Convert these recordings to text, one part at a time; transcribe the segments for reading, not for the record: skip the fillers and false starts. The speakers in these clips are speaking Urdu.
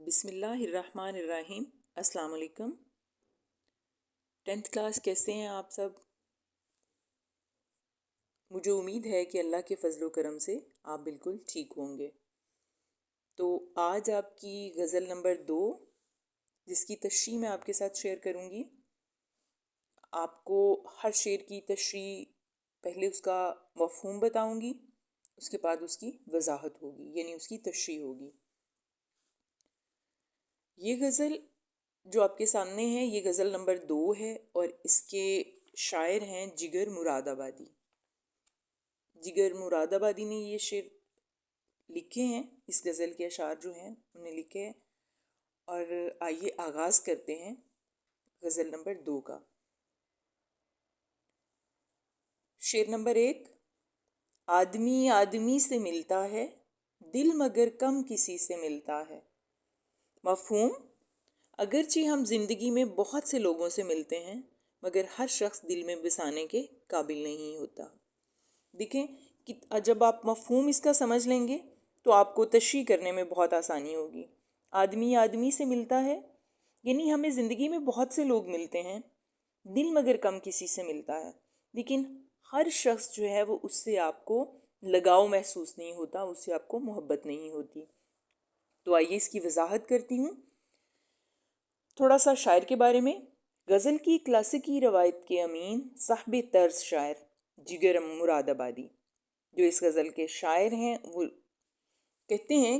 بسم اللہ الرحمن الرحیم۔ السلام علیکم۔ 10th کلاس کیسے ہیں آپ سب؟ مجھے امید ہے کہ اللہ کے فضل و کرم سے آپ بالکل ٹھیک ہوں گے۔ تو آج آپ کی غزل نمبر 2، جس کی تشریح میں آپ کے ساتھ شیئر کروں گی۔ آپ کو ہر شعر کی تشریح پہلے اس کا مفہوم بتاؤں گی، اس کے بعد اس کی وضاحت ہوگی، یعنی اس کی تشریح ہوگی۔ یہ غزل جو آپ کے سامنے ہے، یہ غزل نمبر 2 ہے اور اس کے شاعر ہیں جگر مراد آبادی۔ جگر مراد آبادی نے یہ شعر لکھے ہیں، اس غزل کے اشعار جو ہیں انہیں لکھے ہیں۔ اور آئیے آغاز کرتے ہیں غزل نمبر 2 کا۔ شعر نمبر 1: آدمی آدمی سے ملتا ہے، دل مگر کم کسی سے ملتا ہے۔ مفہوم: اگرچہ ہم زندگی میں بہت سے لوگوں سے ملتے ہیں، مگر ہر شخص دل میں بسانے کے قابل نہیں ہوتا۔ دیکھیں کہ جب آپ مفہوم اس کا سمجھ لیں گے تو آپ کو تشریح کرنے میں بہت آسانی ہوگی۔ آدمی آدمی سے ملتا ہے، یعنی ہمیں زندگی میں بہت سے لوگ ملتے ہیں، دل مگر کم کسی سے ملتا ہے، لیکن ہر شخص جو ہے وہ اس سے آپ کو لگاؤ محسوس نہیں ہوتا، اس سے آپ کو محبت نہیں ہوتی۔ تو آئیے اس کی وضاحت کرتی ہوں۔ تھوڑا سا شاعر کے بارے میں۔ غزل کی کلاسیکی روایت کے امین صاحب طرز شاعر جگر مراد آبادی، جو اس غزل کے شاعر ہیں، وہ کہتے ہیں،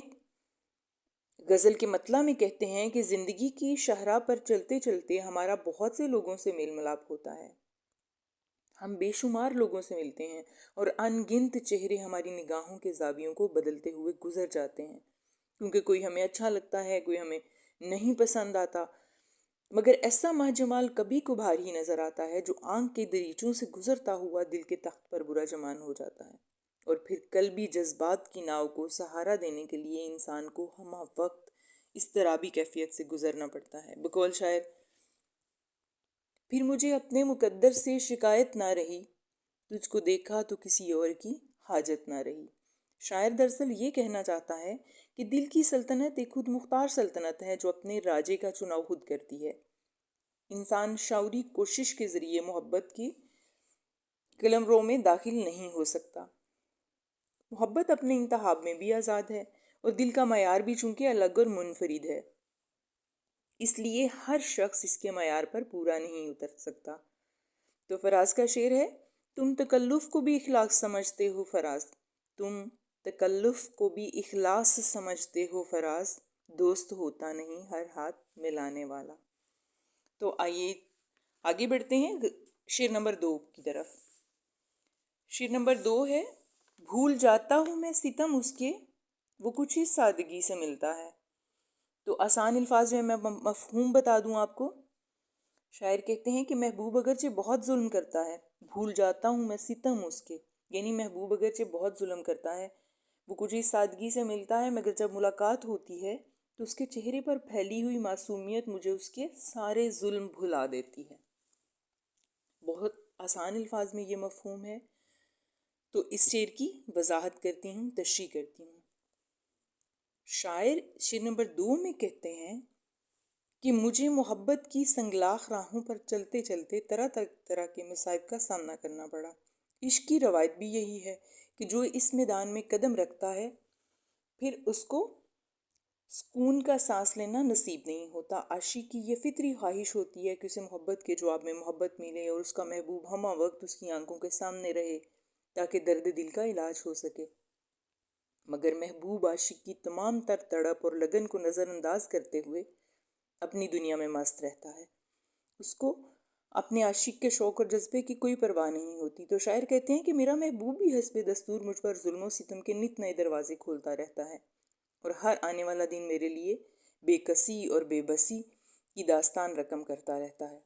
غزل کے مطلع میں کہتے ہیں کہ زندگی کی شاہراہ پر چلتے چلتے ہمارا بہت سے لوگوں سے میل ملاپ ہوتا ہے۔ ہم بے شمار لوگوں سے ملتے ہیں اور ان گنت چہرے ہماری نگاہوں کے زاویوں کو بدلتے ہوئے گزر جاتے ہیں، کیونکہ کوئی ہمیں اچھا لگتا ہے، کوئی ہمیں نہیں پسند آتا، مگر ایسا ماہ جمال کبھی کبھار ہی نظر آتا ہے جو آنکھ کے دریچوں سے گزرتا ہوا دل کے تخت پر برا جمان ہو جاتا ہے، اور پھر قلبی جذبات کی ناؤ کو سہارا دینے کے لیے انسان کو ہمہ وقت اضطرابی کیفیت سے گزرنا پڑتا ہے۔ بقول شاعر: پھر مجھے اپنے مقدر سے شکایت نہ رہی، تجھ کو دیکھا تو کسی اور کی حاجت نہ رہی۔ شاعر دراصل یہ کہنا چاہتا ہے کہ دل کی سلطنت ایک خود مختار سلطنت ہے جو اپنے راجے کا چناؤ خود کرتی ہے۔ انسان شعوری کوشش کے ذریعے محبت کی قلمرو میں داخل نہیں ہو سکتا۔ محبت اپنے انتخاب میں بھی آزاد ہے اور دل کا معیار بھی چونکہ الگ اور منفرد ہے، اس لیے ہر شخص اس کے معیار پر پورا نہیں اتر سکتا۔ تو فراز کا شعر ہے: تم تکلف کو بھی اخلاص سمجھتے ہو فراز، تم تکلف کو بھی اخلاص سمجھتے ہو فراز، دوست ہوتا نہیں ہر ہاتھ ملانے والا۔ تو آئیے آگے بڑھتے ہیں شعر نمبر 2 کی طرف۔ شعر نمبر 2 ہے: بھول جاتا ہوں میں ستم اس کے، وہ کچھ ہی سادگی سے ملتا ہے۔ تو آسان الفاظ میں مفہوم بتا دوں آپ کو۔ شاعر کہتے ہیں کہ محبوب اگرچہ بہت ظلم کرتا ہے، بھول جاتا ہوں میں ستم اس کے، یعنی محبوب اگرچہ بہت ظلم کرتا ہے، وہ کچھ ہی سادگی سے ملتا ہے، مگر جب ملاقات ہوتی ہے تو اس کے چہرے پر پھیلی ہوئی معصومیت مجھے اس کے سارے ظلم بھلا دیتی ہے۔ بہت آسان الفاظ میں یہ مفہوم ہے۔ تو اس شعر کی وضاحت کرتی ہوں، تشریح کرتی ہوں۔ شاعر شعر نمبر 2 میں کہتے ہیں کہ مجھے محبت کی سنگلاخ راہوں پر چلتے چلتے طرح طرح کے مصائب کا سامنا کرنا پڑا۔ عشق کی روایت بھی یہی ہے کہ جو اس میدان میں قدم رکھتا ہے، پھر اس کو سکون کا سانس لینا نصیب نہیں ہوتا۔ عاشق کی یہ فطری خواہش ہوتی ہے کہ اسے محبت کے جواب میں محبت ملے اور اس کا محبوب ہمہ وقت اس کی آنکھوں کے سامنے رہے تاکہ درد دل کا علاج ہو سکے، مگر محبوب عاشق کی تمام تر تڑپ اور لگن کو نظر انداز کرتے ہوئے اپنی دنیا میں مست رہتا ہے۔ اس کو اپنے عاشق کے شوق اور جذبے کی کوئی پرواہ نہیں ہوتی۔ تو شاعر کہتے ہیں کہ میرا محبوب بھی حسب دستور مجھ پر ظلم و ستم کے نت نئے دروازے کھولتا رہتا ہے، اور ہر آنے والا دن میرے لیے بے کسی اور بے بسی کی داستان رقم کرتا رہتا ہے،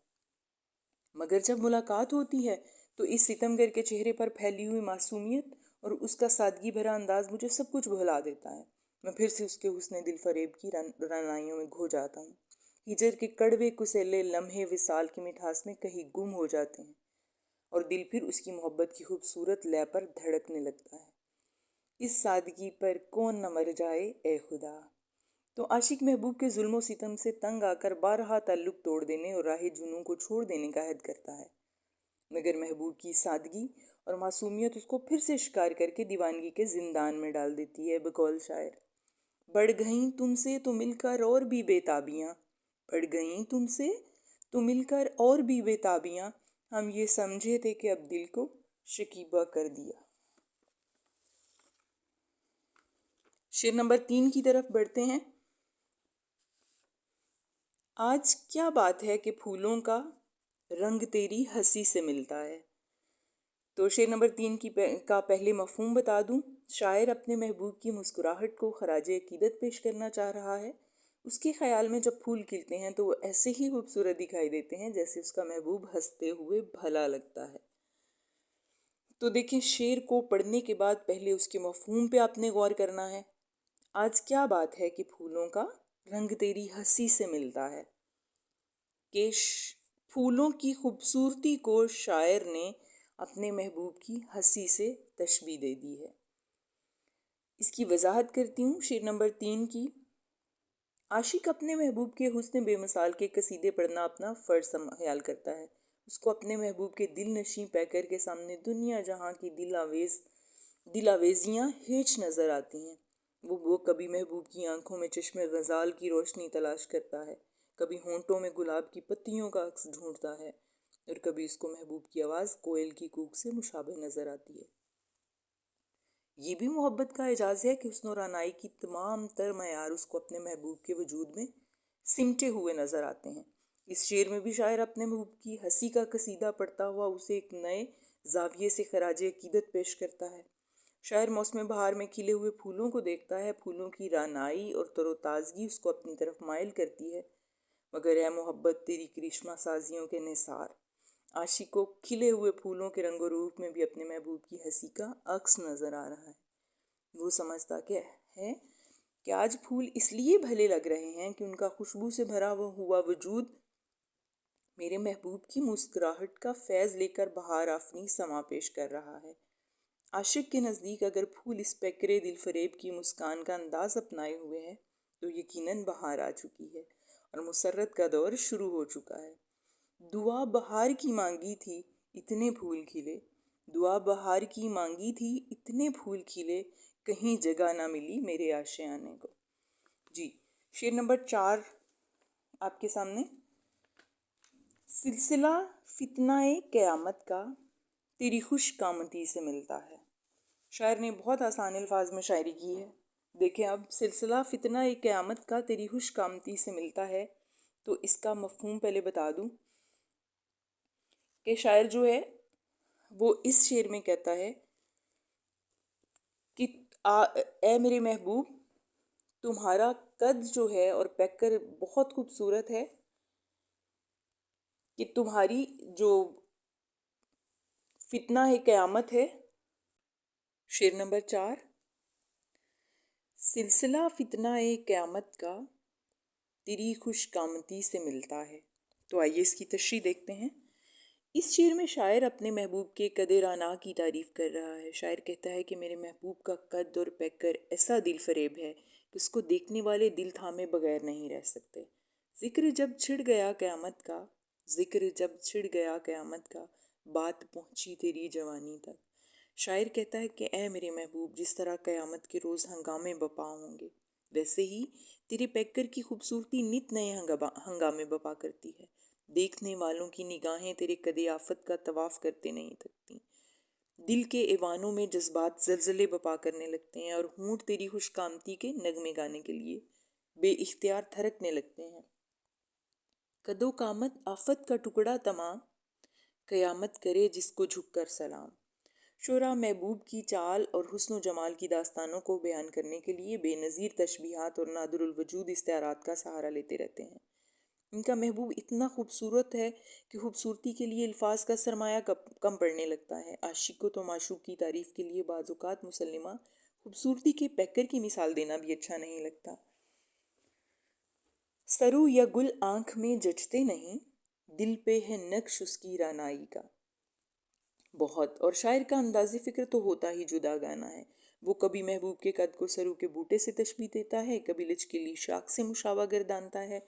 مگر جب ملاقات ہوتی ہے تو اس ستمگر کے چہرے پر پھیلی ہوئی معصومیت اور اس کا سادگی بھرا انداز مجھے سب کچھ بھلا دیتا ہے۔ میں پھر سے اس کے حسن دل فریب کی رعنائیوں میں کھو جاتا ہوں۔ ہجر کے کڑوے کسیلے لمحے وصال کی مٹھاس میں کہیں گم ہو جاتے ہیں، اور دل پھر اس کی محبت کی خوبصورت لے پر دھڑکنے لگتا ہے۔ اس سادگی پر کون نہ مر جائے اے خدا، تو عاشق محبوب کے ظلم و ستم سے تنگ آ کر بارہا تعلق توڑ دینے اور راہ جنوں کو چھوڑ دینے کا عہد کرتا ہے، مگر محبوب کی سادگی اور معصومیت اس کو پھر سے شکار کر کے دیوانگی کے زندان میں ڈال دیتی ہے۔ بقول شاعر: بڑھ گئیں تم سے تو مل کر اور بھی بے تابیاں، بڑھ گئیں تم سے تو مل کر اور بھی بے تابیاں، ہم یہ سمجھے تھے کہ اب دل کو شکیبا کر دیا۔ شعر نمبر 3 کی طرف بڑھتے ہیں۔ آج کیا بات ہے کہ پھولوں کا رنگ تیری ہنسی سے ملتا ہے۔ تو شعر نمبر 3 کا پہلے مفہوم بتا دوں۔ شاعر اپنے محبوب کی مسکراہٹ کو خراج عقیدت پیش کرنا چاہ رہا ہے۔ اس کے خیال میں جب پھول کھلتے ہیں تو وہ ایسے ہی خوبصورت دکھائی دیتے ہیں جیسے اس کا محبوب ہنستے ہوئے بھلا لگتا ہے۔ تو دیکھیں، شعر کو پڑھنے کے بعد پہلے اس کے مفہوم پہ آپ نے غور کرنا ہے۔ آج کیا بات ہے کہ پھولوں کا رنگ تیری ہنسی سے ملتا ہے، کہ پھولوں کی خوبصورتی کو شاعر نے اپنے محبوب کی ہنسی سے تشبیہ دے دی ہے۔ اس کی وضاحت کرتی ہوں شعر نمبر 3 کی۔ عاشق اپنے محبوب کے حسن بے مثال کے قصیدے پڑھنا اپنا فرض خیال کرتا ہے۔ اس کو اپنے محبوب کے دل نشیں پیکر کے سامنے دنیا جہاں کی دل آویزیاں ہیچ نظر آتی ہیں۔ وہ کبھی محبوب کی آنکھوں میں چشم غزال کی روشنی تلاش کرتا ہے، کبھی ہونٹوں میں گلاب کی پتیوں کا عکس ڈھونڈتا ہے، اور کبھی اس کو محبوب کی آواز کوئل کی کوک سے مشابہ نظر آتی ہے۔ یہ بھی محبت کا اعجاز ہے کہ حسن و رعنائی کی تمام تر معیار اس کو اپنے محبوب کے وجود میں سمٹے ہوئے نظر آتے ہیں۔ اس شعر میں بھی شاعر اپنے محبوب کی ہنسی کا قصیدہ پڑھتا ہوا اسے ایک نئے زاویے سے خراج عقیدت پیش کرتا ہے۔ شاعر موسم بہار میں کھلے ہوئے پھولوں کو دیکھتا ہے، پھولوں کی رعنائی اور تر و تازگی اس کو اپنی طرف مائل کرتی ہے، مگر اے محبت تیری کرشمہ سازیوں کے نثار۔ عاشق کو کھلے ہوئے پھولوں کے رنگ و روپ میں بھی اپنے محبوب کی ہنسی کا عکس نظر آ رہا ہے۔ وہ سمجھتا ہے کہ آج پھول اس لیے بھلے لگ رہے ہیں کہ ان کا خوشبو سے بھرا ہوا وجود میرے محبوب کی مسکراہٹ کا فیض لے کر بہار آفریں سما پیش کر رہا ہے۔ عاشق کے نزدیک اگر پھول اس پیکرے دل فریب کی مسکان کا انداز اپنائے ہوئے ہیں تو یقیناً بہار آ چکی ہے اور مسرت کا دور شروع ہو چکا ہے۔ دعا بہار کی مانگی تھی اتنے پھول کھلے، دعا بہار کی مانگی تھی اتنے پھول کھلے، کہیں جگہ نہ ملی میرے آشیانے کو۔ جی، شعر نمبر 4 آپ کے سامنے۔ سلسلہ فتنہ قیامت کا تیری خوش قامتی سے ملتا ہے۔ شاعر نے بہت آسان الفاظ میں شاعری کی ہے۔ دیکھیں اب، سلسلہ فتنہ قیامت کا تیری خوش قامتی سے ملتا ہے، تو اس کا مفہوم پہلے بتا دوں کہ شاعر جو ہے وہ اس شعر میں کہتا ہے کہ اے میرے محبوب، تمہارا قد جو ہے اور پیکر بہت خوبصورت ہے، کہ تمہاری جو فتنہ قیامت ہے۔ شعر نمبر 4، سلسلہ فتنہ قیامت کا تیری خوش قامتی سے ملتا ہے۔ تو آئیے اس کی تشریح دیکھتے ہیں۔ اس شعر میں شاعر اپنے محبوب کے قد رانا کی تعریف کر رہا ہے۔ شاعر کہتا ہے کہ میرے محبوب کا قد اور پیکر ایسا دل فریب ہے کہ اس کو دیکھنے والے دل تھامے بغیر نہیں رہ سکتے۔ ذکر جب چھڑ گیا قیامت کا، ذکر جب چھڑ گیا قیامت کا، بات پہنچی تیری جوانی تک۔ شاعر کہتا ہے کہ اے میرے محبوب، جس طرح قیامت کے روز ہنگامے بپا ہوں گے، ویسے ہی تیرے پیکر کی خوبصورتی نت نئے ہنگامے بپا کرتی ہے۔ دیکھنے والوں کی نگاہیں تیرے قد آفت کا طواف کرتے نہیں تھکتی۔ دل کے ایوانوں میں جذبات زلزلے بپا کرنے لگتے ہیں اور ہونٹ تیری خوش قامتی کے نغمے گانے کے لیے بے اختیار تھرکنے لگتے ہیں۔ قد و قامت آفت کا ٹکڑا تمام، قیامت کرے جس کو جھک کر سلام۔ شعراء محبوب کی چال اور حسن و جمال کی داستانوں کو بیان کرنے کے لیے بے نظیر تشبیہات اور نادر الوجود استعارات کا سہارا لیتے رہتے ہیں۔ ان کا محبوب اتنا خوبصورت ہے کہ خوبصورتی کے لیے الفاظ کا سرمایہ کم پڑنے لگتا ہے۔ عاشق کو تو معشوق کی تعریف کے لیے بعض اوقات مسلمہ خوبصورتی کے پیکر کی مثال دینا بھی اچھا نہیں لگتا۔ سرو یا گل آنکھ میں جچتے نہیں، دل پہ ہے نقش اس کی رعنائی کا۔ بہت، اور شاعر کا انداز فکر تو ہوتا ہی جدا گانا ہے۔ وہ کبھی محبوب کے قد کو سرو کے بوٹے سے تشبیہ دیتا ہے، کبھی لچکیلی شاخ سے مشابہ گردانتا ہے،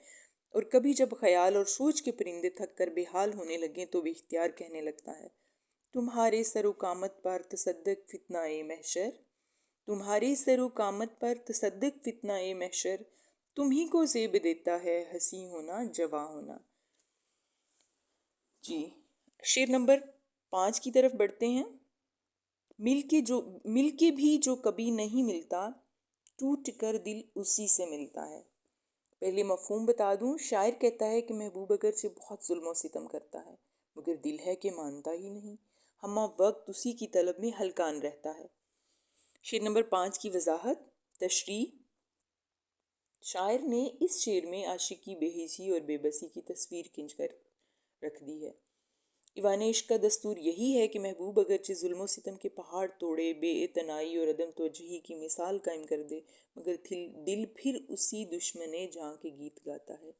اور کبھی جب خیال اور سوچ کے پرندے تھک کر بے حال ہونے لگیں تو بے اختیار کہنے لگتا ہے، تمہارے سر و قامت پر تصدق فتنہ محشر، تمہارے سر و قامت پر تصدق فتنہ محشر، تم ہی کو زیب دیتا ہے ہنسی ہونا جواں ہونا۔ جی، شعر نمبر 5 کی طرف بڑھتے ہیں۔ مل کے بھی جو کبھی نہیں ملتا، ٹوٹ کر دل اسی سے ملتا ہے۔ پہلے مفہوم بتا دوں، شاعر کہتا ہے کہ محبوب اگرچہ بہت ظلم و ستم کرتا ہے مگر دل ہے کہ مانتا ہی نہیں، ہمہ وقت اسی کی طلب میں ہلکان رہتا ہے۔ شعر نمبر 5 کی وضاحت، تشریح۔ شاعر نے اس شعر میں عاشق کی بے حسی اور بے بسی کی تصویر کھینچ کر رکھ دی ہے۔ ایوان عشق کا دستور یہی ہے کہ محبوب اگرچہ ظلم و ستم کے پہاڑ توڑے، بے اعتنائی اور عدم توجہی کی مثال قائم کر دے، مگر دل پھر اسی دشمن جاں کے گیت گاتا ہے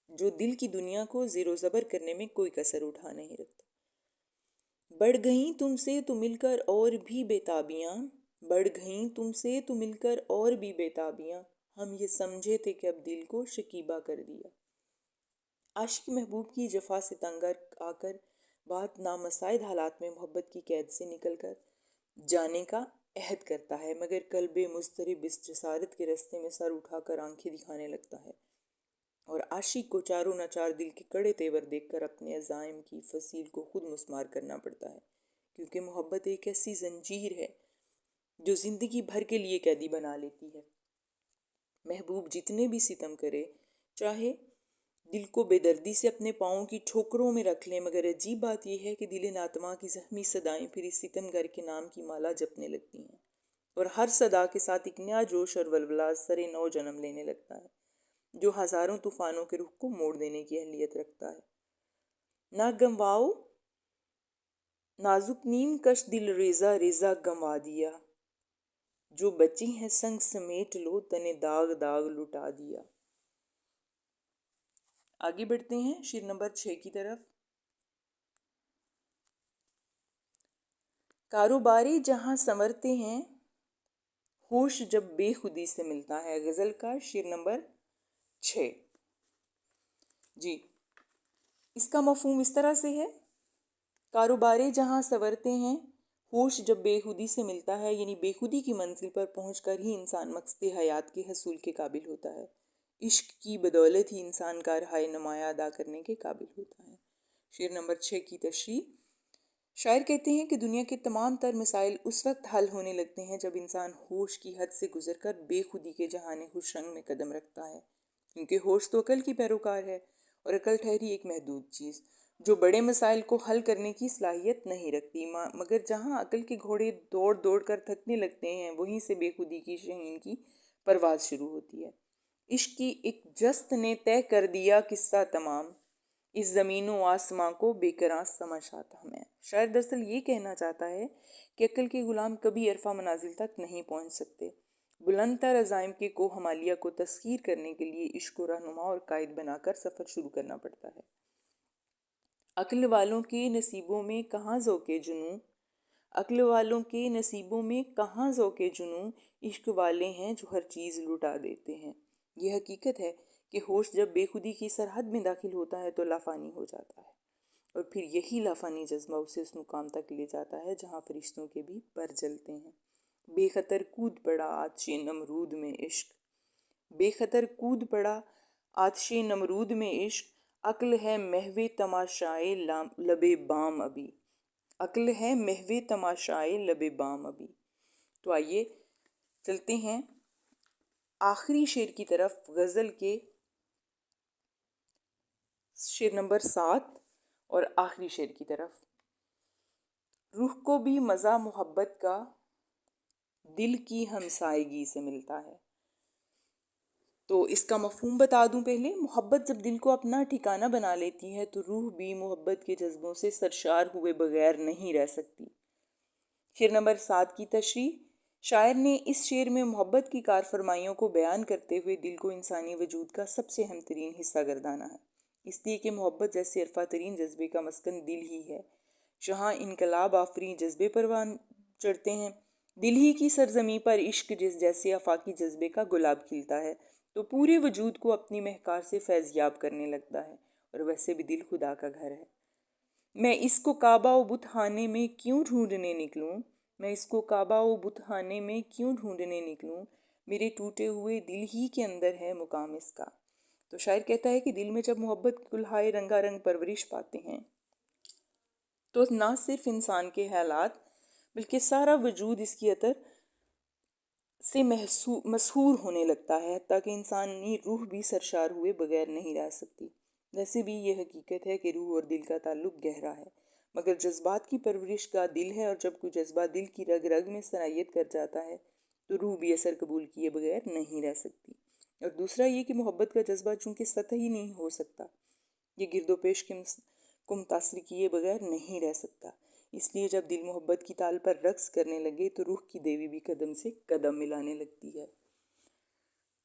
جو دل کی دنیا کو زیر و زبر کرنے میں کوئی کسر اٹھا نہیں رکھتا۔ بڑھ گئیں تم سے تو مل کر اور بھی بےتابیاں، بڑھ گئیں تم سے تو مل کر اور بھی بےتابیاں، ہم یہ سمجھے تھے کہ اب دل کو شکیبا کر دیا۔ عاشق محبوب کی جفا سے تنگ آ کر بہت نامساعد حالات میں محبت کی قید سے نکل کر جانے کا عہد کرتا ہے، مگر قلب مضطرب اس جسارت کے رستے میں سر اٹھا کر آنکھیں دکھانے لگتا ہے، اور عاشق کو چاروں ناچار دل کے کڑے تیور دیکھ کر اپنے عزائم کی فصیل کو خود مسمار کرنا پڑتا ہے، کیونکہ محبت ایک ایسی زنجیر ہے جو زندگی بھر کے لیے قیدی بنا لیتی ہے۔ محبوب جتنے بھی ستم کرے، چاہے دل کو بے دردی سے اپنے پاؤں کی ٹھوکروں میں رکھ لیں، مگر عجیب بات یہ ہے کہ دل ناتماں کی زخمی صدائیں پھر اس ستم گر کے نام کی مالا جپنے لگتی ہیں، اور ہر صدا کے ساتھ ایک نیا جوش اور ولولہ سر نو جنم لینے لگتا ہے جو ہزاروں طوفانوں کے رخ کو موڑ دینے کی اہلیت رکھتا ہے۔ نہ گنواؤ نازک نیم کش دل ریزہ ریزہ گنوا دیا، جو بچی ہیں سنگ سمیٹ لو تنے داغ داغ لٹا دیا۔ آگے بڑھتے ہیں شعر نمبر 6 کی طرف۔ کاروباری جہاں سنورتے ہیں، ہوش جب بے خودی سے ملتا ہے۔ غزل کا شعر نمبر 6۔ جی، اس کا مفہوم اس طرح سے ہے، کاروباری جہاں سنورتے ہیں، ہوش جب بے خودی سے ملتا ہے، یعنی بے خودی کی منزل پر پہنچ کر ہی انسان مقصد حیات کے حصول کے قابل ہوتا ہے۔ عشق کی بدولت ہی انسان کا رہائی نمایاں ادا کرنے کے قابل ہوتا ہے۔ شعر نمبر 6 کی تشریح۔ شاعر کہتے ہیں کہ دنیا کے تمام تر مسائل اس وقت حل ہونے لگتے ہیں جب انسان ہوش کی حد سے گزر کر بے خودی کے جہان خوش رنگ میں قدم رکھتا ہے، کیونکہ ہوش تو عقل کی پیروکار ہے، اور عقل ٹھہری ایک محدود چیز جو بڑے مسائل کو حل کرنے کی صلاحیت نہیں رکھتی، مگر جہاں عقل کے گھوڑے دوڑ دوڑ کر تھکنے لگتے ہیں، وہیں سے بے خودی کی شاہین کی پرواز شروع ہوتی ہے۔ عشق کی ایک جست نے طے کر دیا قصہ تمام، اس زمین و آسماں کو بے قراں سمجھاتا ہمیں۔ شاعر دراصل یہ کہنا چاہتا ہے کہ عقل کے غلام کبھی عرفہ منازل تک نہیں پہنچ سکتے، بلند تر عزائم کے کوہ ہمالیہ کو تسخیر کرنے کے لیے عشق کو رہنما اور قائد بنا کر سفر شروع کرنا پڑتا ہے۔ عقل والوں کے نصیبوں میں کہاں ذوق جنوں، عقل والوں کے نصیبوں میں کہاں ذوق جنوں، عشق والے ہیں جو ہر چیز لٹا دیتے ہیں۔ یہ حقیقت ہے کہ ہوش جب بے خودی کی سرحد میں داخل ہوتا ہے تو لافانی ہو جاتا ہے، اور پھر یہی لافانی جذبہ اسے اس مقام تک لے جاتا ہے جہاں فرشتوں کے بھی پر جلتے ہیں۔ بے خطر کود پڑا آتش نمرود میں عشق، بے خطر کود پڑا آتش نمرود میں عشق، عقل ہے محو تماشائے لب بام ابھی، عقل ہے محو تماشائے لب بام ابھی۔ تو آئیے چلتے ہیں آخری شعر کی طرف، غزل کے شعر نمبر 7 اور آخری شعر کی طرف۔ روح کو بھی مزہ محبت کا دل کی ہمسائیگی سے ملتا ہے۔ تو اس کا مفہوم بتا دوں پہلے، محبت جب دل کو اپنا ٹھکانہ بنا لیتی ہے تو روح بھی محبت کے جذبوں سے سرشار ہوئے بغیر نہیں رہ سکتی۔ شعر نمبر 7 کی تشریح۔ شاعر نے اس شعر میں محبت کی کارفرمائیوں کو بیان کرتے ہوئے دل کو انسانی وجود کا سب سے اہم ترین حصہ گردانا ہے، اس لیے کہ محبت جیسے عرفہ ترین جذبے کا مسکن دل ہی ہے، جہاں انقلاب آفریں جذبے پروان چڑھتے ہیں، دل ہی کی سرزمیں پر عشق جس جیسے آفاقی جذبے کا گلاب کھلتا ہے تو پورے وجود کو اپنی مہکار سے فیضیاب کرنے لگتا ہے، اور ویسے بھی دل خدا کا گھر ہے۔ میں اس کو کعبہ و بت خانے میں کیوں ڈھونڈنے نکلوں، میں اس کو کعبہ و بت خانے میں کیوں ڈھونڈنے نکلوں، میرے ٹوٹے ہوئے دل ہی کے اندر ہے مقام اس کا۔ تو شاعر کہتا ہے کہ دل میں جب محبت کلہائے رنگا رنگ پرورش پاتے ہیں تو نہ صرف انسان کے حالات بلکہ سارا وجود اس کی عطر سے مسحور ہونے لگتا ہے، حتیٰ کہ انسانی روح بھی سرشار ہوئے بغیر نہیں رہ سکتی۔ ویسے بھی یہ حقیقت ہے کہ روح اور دل کا تعلق گہرا ہے، مگر جذبات کی پرورش کا دل ہے، اور جب کوئی جذبہ دل کی رگ رگ میں سرایت کر جاتا ہے تو روح بھی اثر قبول کیے بغیر نہیں رہ سکتی۔ اور دوسرا یہ کہ محبت کا جذبہ چونکہ سطحی نہیں ہو سکتا، یہ گرد و پیش کو متاثر کیے بغیر نہیں رہ سکتا، اس لیے جب دل محبت کی تال پر رقص کرنے لگے تو روح کی دیوی بھی قدم سے قدم ملانے لگتی ہے۔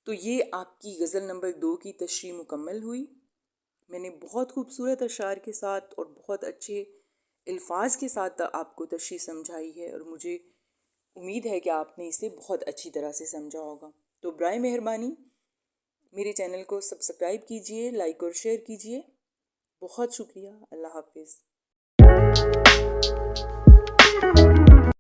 تو یہ آپ کی غزل نمبر 2 کی تشریح مکمل ہوئی۔ میں نے بہت خوبصورت اشعار کے ساتھ اور بہت اچھے الفاظ کے ساتھ آپ کو تشریح سمجھائی ہے، اور مجھے امید ہے کہ آپ نے اسے بہت اچھی طرح سے سمجھا ہوگا۔ تو برائے مہربانی میرے چینل کو سبسکرائب کیجئے، لائک اور شیئر کیجئے۔ بہت شکریہ۔ اللہ حافظ۔